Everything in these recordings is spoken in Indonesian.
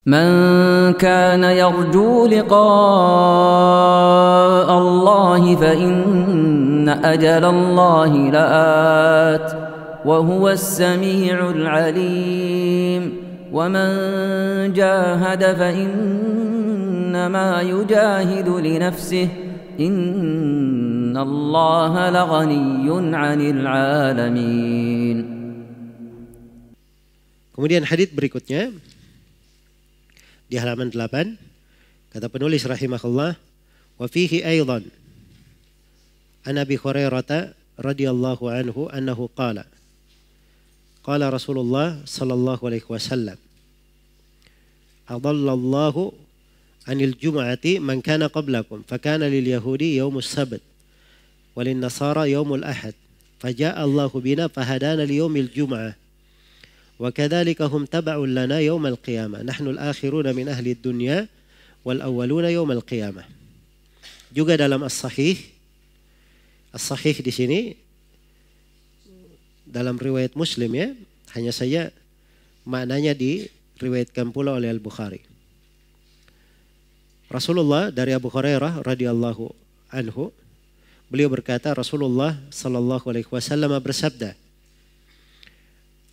من كان يرجو لقاء الله فإن أجل الله لآت وهو السميع العليم ومن جاهد فإنما يجاهد لنفسه إن الله لغني عن العالمين. Kemudian hadits berikutnya di halaman 8 kata penulis rahimahullah, wa fihi aidan an Abi Hurairah radhiyallahu anhu annahu qala Rasulullah sallallahu alaihi wasallam adallallahu anil jum'ati man kana qablakum fakana lil yahudi yaumus sabt walin nasara yaumul ahad faja'a Allahu bina fahadana li yaumil jum'ah wa kadzalika hum tab'un lana yaumal qiyamah nahnu al-akhiruna min ahli dunya wal awwaluna yaumal qiyamah. Juga dalam as-sahih di sini dalam riwayat Muslim ya, hanya saja maknanya diriwayatkan pula oleh Al-Bukhari. Rasulullah dari Abu Hurairah radhiyallahu anhu, beliau berkata Rasulullah sallallahu alaihi wasallam bersabda,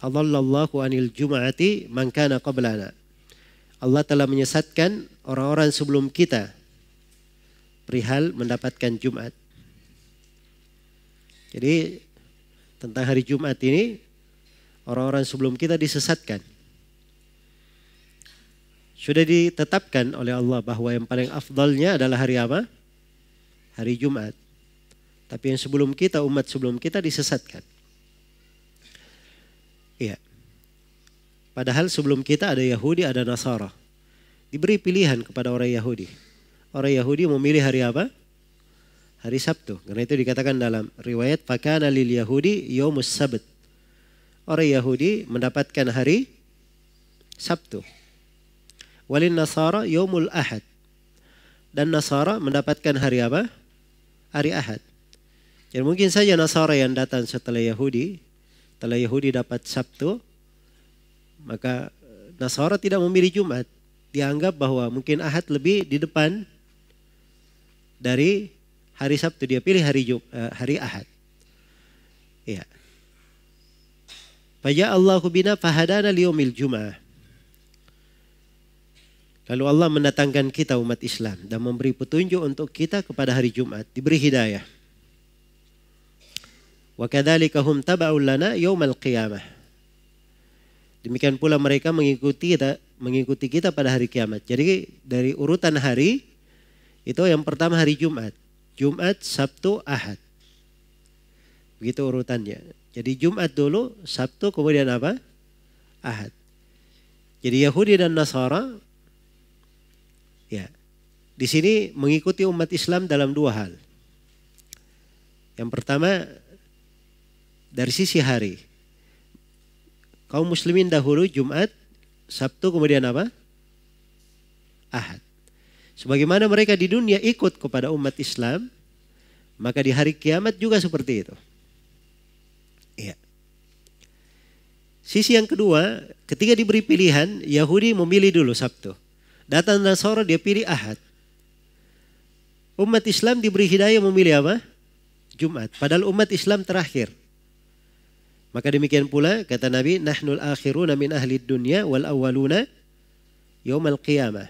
adallallahu anil jum'ati man kana qablana. Allah telah menyesatkan orang-orang sebelum kita perihal mendapatkan Jumat. Jadi tentang hari Jumat ini orang-orang sebelum kita disesatkan. Sudah ditetapkan oleh Allah bahwa yang paling afdalnya adalah hari apa? Hari Jumat. Tapi yang sebelum kita, umat sebelum kita disesatkan. Iya. Padahal sebelum kita ada Yahudi, ada Nasara. Diberi pilihan kepada orang Yahudi. Orang Yahudi memilih hari apa? Hari Sabtu. Karena itu dikatakan dalam riwayat fakana lil Yahudi yaumus sabt. Orang Yahudi mendapatkan hari Sabtu. Walin Nasara yaumul ahad. Dan Nasara mendapatkan hari apa? Hari Ahad. Jadi mungkin saja Nasara yang datang setelah Yahudi. Setelah Yahudi dapat Sabtu, maka Nasara tidak memilih Jumat. Dianggap bahwa mungkin Ahad lebih di depan dari hari Sabtu. Dia pilih hari Ahad. Ya. Faja Allahu bina fahadana liyaumil Jum'ah. Lalu Allah mendatangkan kita umat Islam dan memberi petunjuk untuk kita kepada hari Jumat, diberi hidayah. Wa kadzalika hum tab'un lana yaumal qiyamah. Demikian pula mereka mengikuti kita pada hari kiamat. Jadi dari urutan hari itu yang pertama hari Jumat. Jumat, Sabtu, Ahad. Begitu urutannya. Jadi Jumat dulu, Sabtu, kemudian apa? Ahad. Jadi Yahudi dan Nasara ya, di sini mengikuti umat Islam dalam dua hal. Yang pertama dari sisi hari. Kaum muslimin dahulu Jumat, Sabtu, kemudian apa? Ahad. Sebagaimana mereka di dunia ikut kepada umat Islam, maka di hari kiamat juga seperti itu. Iya. Sisi yang kedua, ketika diberi pilihan, Yahudi memilih dulu Sabtu. Datang Nasara dia pilih Ahad. Umat Islam diberi hidayah memilih apa? Jumat. Padahal umat Islam terakhir. Maka demikian pula kata Nabi, nahnul akhiruna min ahli dunya wal awwaluna yaumal qiyamah.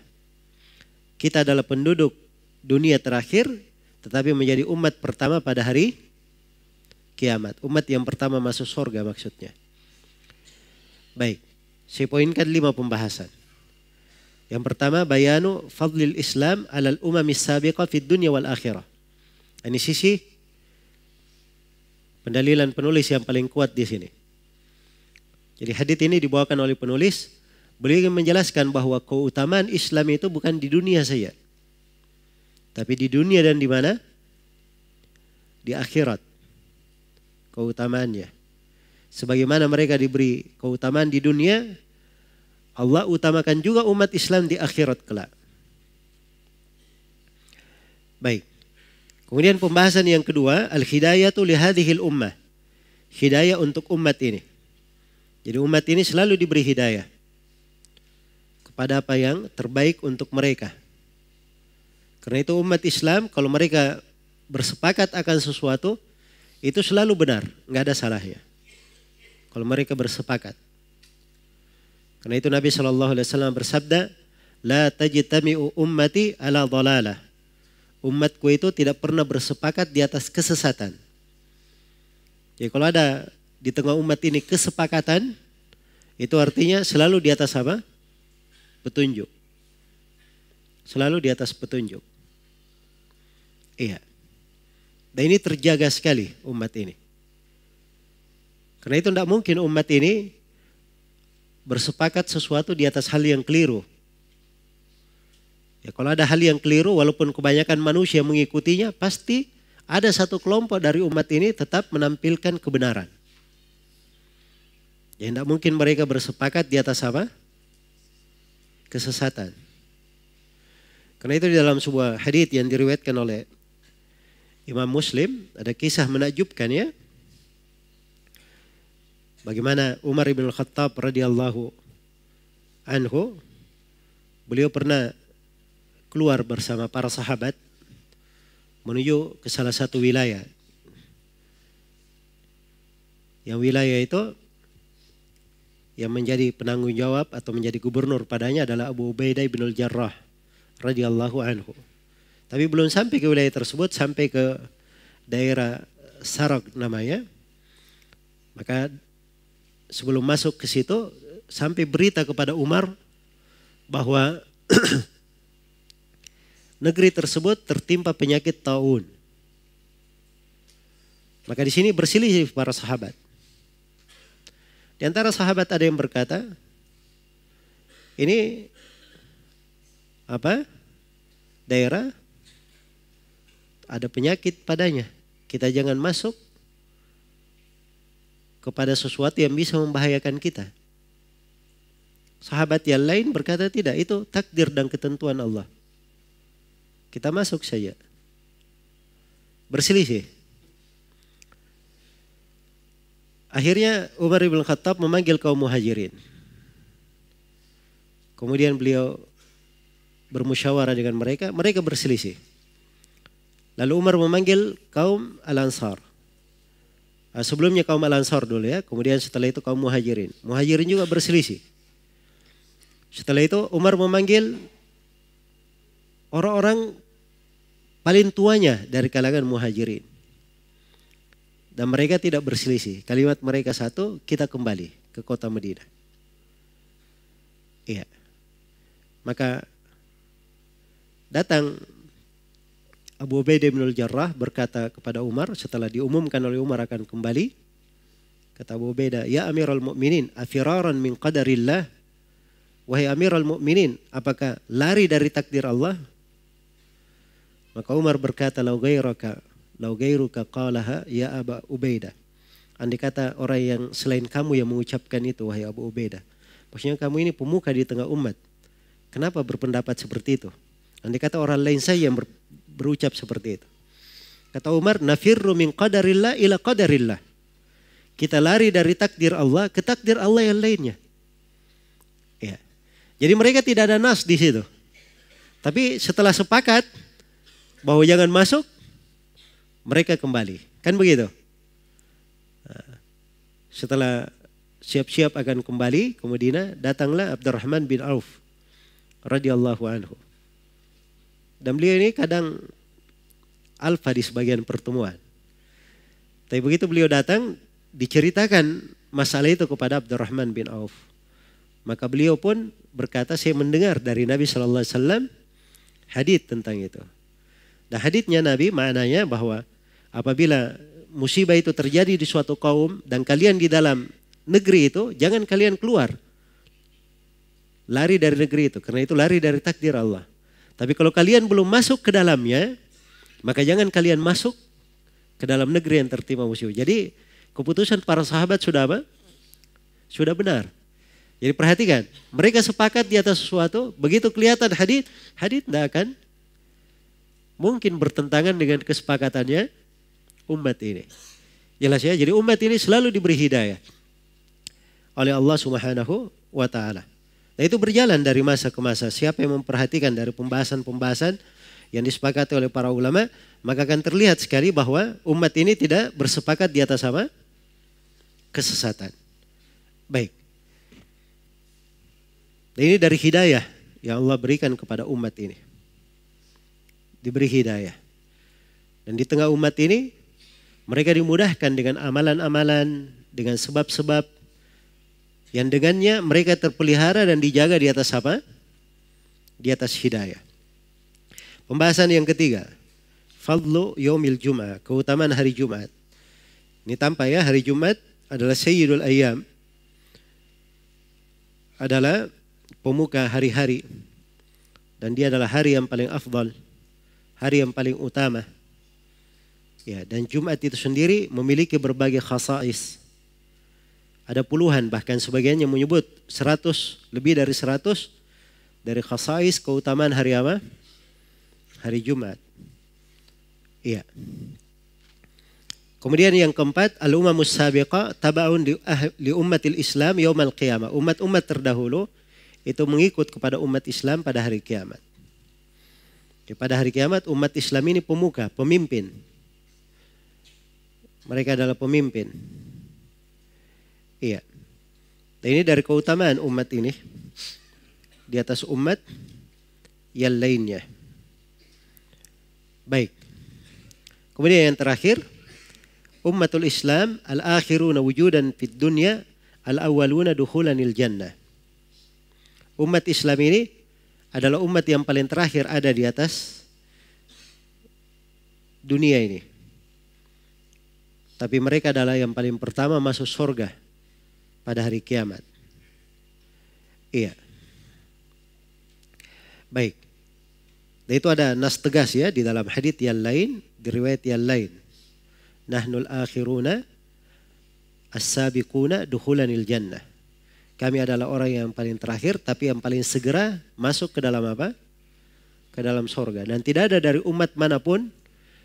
Kita adalah penduduk dunia terakhir tetapi menjadi umat pertama pada hari kiamat. Umat yang pertama masuk surga maksudnya. Baik, saya poinkan 5 pembahasan. Yang pertama, bayanu fadlil Islam alal umamis sabiqah fid dunya wal akhirah. Ini sisi pendalilan penulis yang paling kuat di sini. Jadi hadits ini dibawakan oleh penulis, beliau ingin menjelaskan bahwa keutamaan Islam itu bukan di dunia saja. Tapi di dunia dan di mana? Di akhirat. Keutamaannya. Sebagaimana mereka diberi keutamaan di dunia, Allah utamakan juga umat Islam di akhirat kelak. Baik. Kemudian pembahasan yang kedua, al-hidayatu li hadhil ummah. Hidayah untuk umat ini. Jadi umat ini selalu diberi hidayah kepada apa yang terbaik untuk mereka. Karena itu umat Islam kalau mereka bersepakat akan sesuatu itu selalu benar, nggak ada salahnya. Kalau mereka bersepakat. Karena itu Nabi SAW bersabda, la tajtami'u ummati ala dhalalah. Umatku itu tidak pernah bersepakat di atas kesesatan. Jadi kalau ada di tengah umat ini kesepakatan, itu artinya selalu di atas apa? Petunjuk. Selalu di atas petunjuk. Iya. Dan ini terjaga sekali umat ini. Karena itu tidak mungkin umat ini bersepakat sesuatu di atas hal yang keliru. Ya, kalau ada hal yang keliru, walaupun kebanyakan manusia mengikutinya, pasti ada satu kelompok dari umat ini tetap menampilkan kebenaran. Ya, tidak mungkin mereka bersepakat di atas apa? Kesesatan. Karena itu di dalam sebuah hadits yang diriwayatkan oleh Imam Muslim, ada kisah menakjubkan ya. Bagaimana Umar bin Khattab radhiyallahu anhu, beliau pernah keluar bersama para sahabat menuju ke salah satu wilayah. Yang wilayah itu yang menjadi penanggung jawab atau menjadi gubernur padanya adalah Abu Ubaidah bin Al-Jarrah radhiyallahu anhu. Tapi belum sampai ke wilayah tersebut, sampai ke daerah Sarag namanya. Maka sebelum masuk ke situ, sampai berita kepada Umar bahwa negeri tersebut tertimpa penyakit taun. Maka di sini berselisih para sahabat. Di antara sahabat ada yang berkata, ini apa? Daerah ada penyakit padanya. Kita jangan masuk kepada sesuatu yang bisa membahayakan kita. Sahabat yang lain berkata tidak, itu takdir dan ketentuan Allah. Kita masuk saja. Berselisih. Akhirnya Umar bin Khattab memanggil kaum muhajirin. Kemudian beliau bermusyawarah dengan mereka, mereka berselisih. Lalu Umar memanggil kaum Al-Ansar. Sebelumnya kaum Al-Ansar dulu ya, kemudian setelah itu kaum muhajirin. Muhajirin juga berselisih. Setelah itu Umar memanggil orang-orang paling tuanya dari kalangan muhajirin. Dan mereka tidak berselisih. Kalimat mereka satu, kita kembali ke kota Madinah. Iya. Maka datang Abu Ubaidah bin Al-Jarrah berkata kepada Umar setelah diumumkan oleh Umar akan kembali. Kata Abu Ubaidah, ya Amirul Mukminin, afiraran min qadarillah. Wahai Amirul Mukminin, apakah lari dari takdir Allah? Maka Umar berkata, lau gairuka qalaha ya Aba Ubaidah. Andai kata orang yang selain kamu yang mengucapkan itu, wahai Abu Ubaidah. Maksudnya kamu ini pemuka di tengah umat. Kenapa berpendapat seperti itu? Andai kata orang lain saya yang berucap seperti itu. Kata Umar, nafirru min qadarillah ila qadarillah. Kita lari dari takdir Allah ke takdir Allah yang lainnya. Ya. Jadi mereka tidak ada nas di situ. Tapi setelah sepakat bahwa jangan masuk, mereka kembali. Kan begitu? Setelah siap-siap akan kembali ke Madinah, datanglah Abdurrahman bin Auf radhiyallahu anhu. Dan beliau ini kadang alfa di sebagian pertemuan. Tapi begitu beliau datang, diceritakan masalah itu kepada Abdurrahman bin Auf. Maka beliau pun berkata, saya mendengar dari Nabi SAW hadits tentang itu. Dan haditsnya Nabi maknanya bahwa apabila musibah itu terjadi di suatu kaum dan kalian di dalam negeri itu, jangan kalian keluar. Lari dari negeri itu, karena itu lari dari takdir Allah. Tapi kalau kalian belum masuk ke dalamnya, maka jangan kalian masuk ke dalam negeri yang tertimpa musibah. Jadi keputusan para sahabat sudah apa? Sudah benar. Jadi perhatikan, mereka sepakat di atas sesuatu, begitu kelihatan hadits tidak akan mungkin bertentangan dengan kesepakatannya umat ini. Jelas ya, jadi umat ini selalu diberi hidayah oleh Allah Subhanahu wa ta'ala. Nah itu berjalan dari masa ke masa. Siapa yang memperhatikan dari pembahasan-pembahasan yang disepakati oleh para ulama, maka akan terlihat sekali bahwa umat ini tidak bersepakat di atas apa? Kesesatan. Baik. Nah, ini dari hidayah yang Allah berikan kepada umat ini. Diberi hidayah. Dan di tengah umat ini, mereka dimudahkan dengan amalan-amalan, dengan sebab-sebab yang dengannya mereka terpelihara dan dijaga di atas apa? Di atas hidayah. Pembahasan yang ketiga, fadlu yaumil Jum'ah, keutamaan hari Jumat. Ini tampak ya, hari Jumat adalah sayyidul ayyam, adalah pemuka hari-hari, dan dia adalah hari yang paling afdal, hari yang paling utama. Ya, dan Jumat itu sendiri memiliki berbagai khasais. Ada puluhan, bahkan sebagian yang menyebut 100, lebih dari 100 dari khasais keutamaan hari apa? Hari Jumat. Iya. Kemudian yang keempat, al-umamus sabiqah tabaun li ummatil Islam yaumal qiyamah. Umat-umat terdahulu itu mengikut kepada umat Islam pada hari kiamat. Pada hari kiamat umat Islam ini pemuka, pemimpin. Mereka adalah pemimpin. Iya. Dan ini dari keutamaan umat ini di atas umat yang lainnya. Baik. Kemudian yang terakhir, ummatul Islam al-akhiruna wujudan fid dunya al-awwaluna dukhulanil jannah. Umat Islam ini adalah umat yang paling terakhir ada di atas dunia ini. Tapi mereka adalah yang paling pertama masuk surga pada hari kiamat. Iya. Baik. Dan itu ada nas tegas ya di dalam hadits yang lain, di riwayat yang lain. Nahnul akhiruna as-sabiquna dukhulanil jannah. Kami adalah orang yang paling terakhir tapi yang paling segera masuk ke dalam apa? Ke dalam surga. Dan tidak ada dari umat manapun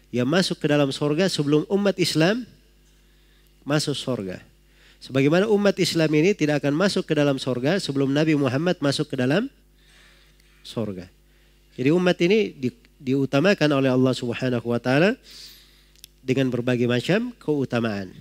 yang masuk ke dalam surga sebelum umat Islam masuk surga. Sebagaimana umat Islam ini tidak akan masuk ke dalam surga sebelum Nabi Muhammad masuk ke dalam surga. Jadi umat ini diutamakan oleh Allah Subhanahu wa taala dengan berbagai macam keutamaan.